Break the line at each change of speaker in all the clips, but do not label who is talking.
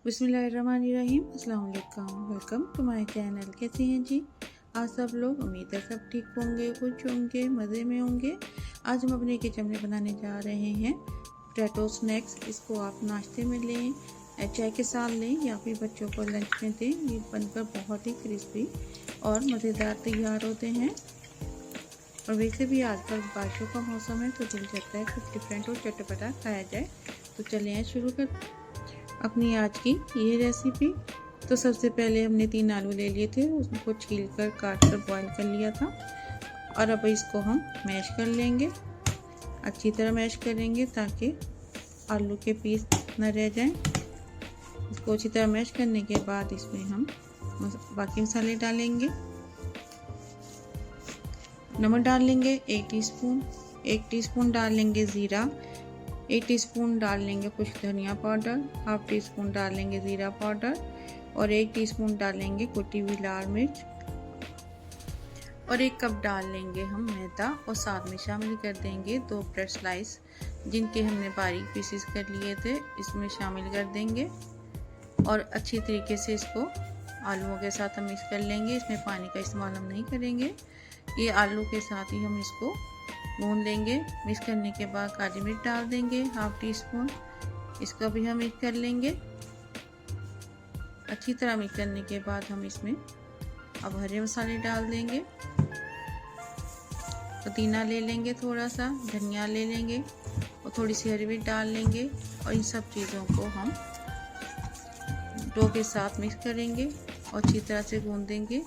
बिस्मिल्लाहिर्रहमानिर्रहीम। अस्सलाम वालेकुम। Welcome to my channel. कैसे हैं जी आज सब लोग? उम्मीद है सब ठीक होंगे, खुश होंगे, मज़े में होंगे। आज हम अपने किचन में बनाने जा रहे हैं पोटैटो स्नैक्स। इसको आप नाश्ते में लें, चाय के साथ लें या फिर बच्चों को लंच में दें। ये बनकर बहुत ही क्रिस्पी और मज़ेदार तैयार होते हैं। और वैसे भी आजकल बारिशों का मौसम है तो दिल चाहता है कुछ डिफरेंट और चटपटा खाया जाए। तो चलिए शुरू कर अपनी आज की ये रेसिपी। तो सबसे पहले हमने 3 आलू ले लिए थे, उसको छील कर काट कर बॉईल कर लिया था। और अब इसको हम मैश कर लेंगे, अच्छी तरह मैश करेंगे ताकि आलू के पीस न रह जाएं। इसको अच्छी तरह मैश करने के बाद इसमें हम बाकी मसाले डालेंगे। नमक डाल लेंगे 1 टीस्पून, 1 टीस्पून डाल लेंगे ज़ीरा, 1 टीस्पून डाल लेंगे कुछ धनिया पाउडर, हाफ टी स्पून डाल लेंगे ज़ीरा पाउडर और 1 टीस्पून डालेंगे कुटी हुई लाल मिर्च और 1 कप डाल लेंगे हम मैदा और साथ में शामिल कर देंगे 2 ब्रेड स्लाइस जिनके हमने बारीक पीसेस कर लिए थे, इसमें शामिल कर देंगे और अच्छी तरीके से इसको आलूओं के साथ हम मिक्स कर लेंगे। इसमें पानी का इस्तेमाल हम नहीं करेंगे, ये आलू के साथ ही हम इसको भून लेंगे। मिक्स करने के बाद काली मिर्च डाल देंगे हाफ टी स्पून, इसको भी हम मिक्स कर लेंगे। अच्छी तरह मिक्स करने के बाद हम इसमें अब हरे मसाले डाल देंगे। पुदीना ले लेंगे, थोड़ा सा धनिया ले लेंगे और थोड़ी सी हरी मिर्च डाल लेंगे और इन सब चीज़ों को हम डो के साथ मिक्स करेंगे और अच्छी तरह से गूंद देंगे।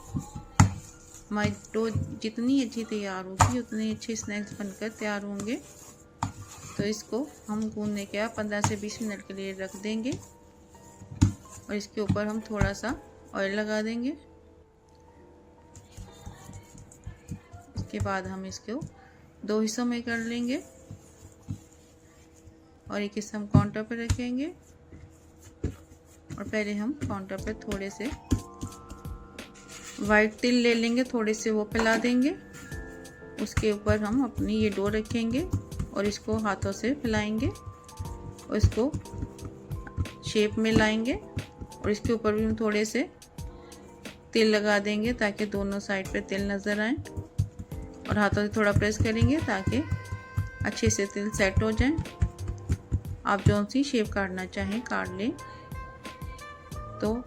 हमारी डो जितनी अच्छी तैयार होगी उतने अच्छे स्नैक्स बनकर तैयार होंगे। तो इसको हम गूंदने के बाद 15 से 20 मिनट के लिए रख देंगे और इसके ऊपर हम थोड़ा सा ऑयल लगा देंगे। इसके बाद हम इसको 2 हिस्सों में कर लेंगे और एक हिस्सा हम काउंटर पर रखेंगे और पहले हम काउंटर पर थोड़े से वाइट तिल ले लेंगे, थोड़े से वो पिला देंगे। उसके ऊपर हम अपनी ये डो रखेंगे और इसको हाथों से फैलाएंगे और इसको शेप में लाएंगे और इसके ऊपर भी हम थोड़े से तिल लगा देंगे ताकि दोनों साइड पे तिल नज़र आए और हाथों से थोड़ा प्रेस करेंगे ताकि अच्छे से तिल सेट हो जाए। आप जो सी शेप काटना चाहें काट लें। तो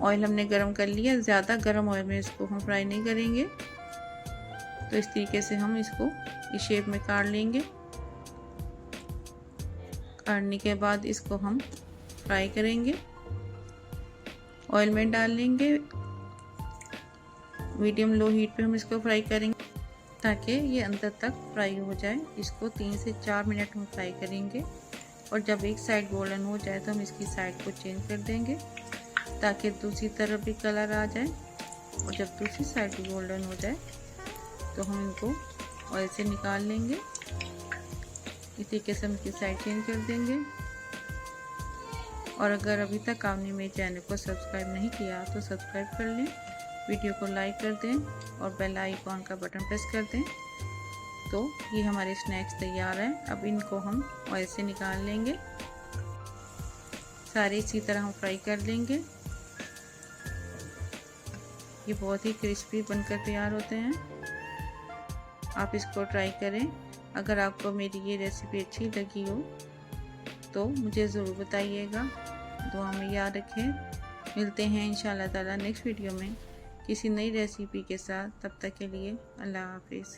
ऑयल हमने गरम कर लिया, ज़्यादा गरम ऑयल में इसको हम फ्राई नहीं करेंगे। तो इस तरीके से हम इसको इस शेप में काट लेंगे। काटने के बाद इसको हम फ्राई करेंगे, ऑयल में डाल लेंगे। मीडियम लो हीट पे हम इसको फ्राई करेंगे ताकि ये अंदर तक फ्राई हो जाए। इसको 3 से 4 मिनट हम फ्राई करेंगे और जब एक साइड गोल्डन हो जाए तो हम इसकी साइड को चेंज कर देंगे ताकि दूसरी तरफ भी कलर आ जाए। और जब दूसरी साइड भी गोल्डन हो जाए तो हम इनको ऑयल से निकाल लेंगे। इस तरीके से हम इसकी साइड चेंज कर देंगे। और अगर अभी तक आपने मेरे चैनल को सब्सक्राइब नहीं किया तो सब्सक्राइब कर लें, वीडियो को लाइक कर दें और बेल आइकॉन का बटन प्रेस कर दें। तो ये हमारे स्नैक्स तैयार हैं। अब इनको हम ऑयल से निकाल लेंगे, सारे इसी तरह हम फ्राई कर लेंगे। ये बहुत ही क्रिस्पी बनकर तैयार होते हैं। आप इसको ट्राई करें। अगर आपको मेरी ये रेसिपी अच्छी लगी हो तो मुझे ज़रूर बताइएगा। दुआ में याद रखें। मिलते हैं इंशाल्लाह ताला नेक्स्ट वीडियो में किसी नई रेसिपी के साथ। तब तक के लिए अल्लाह हाफिज़।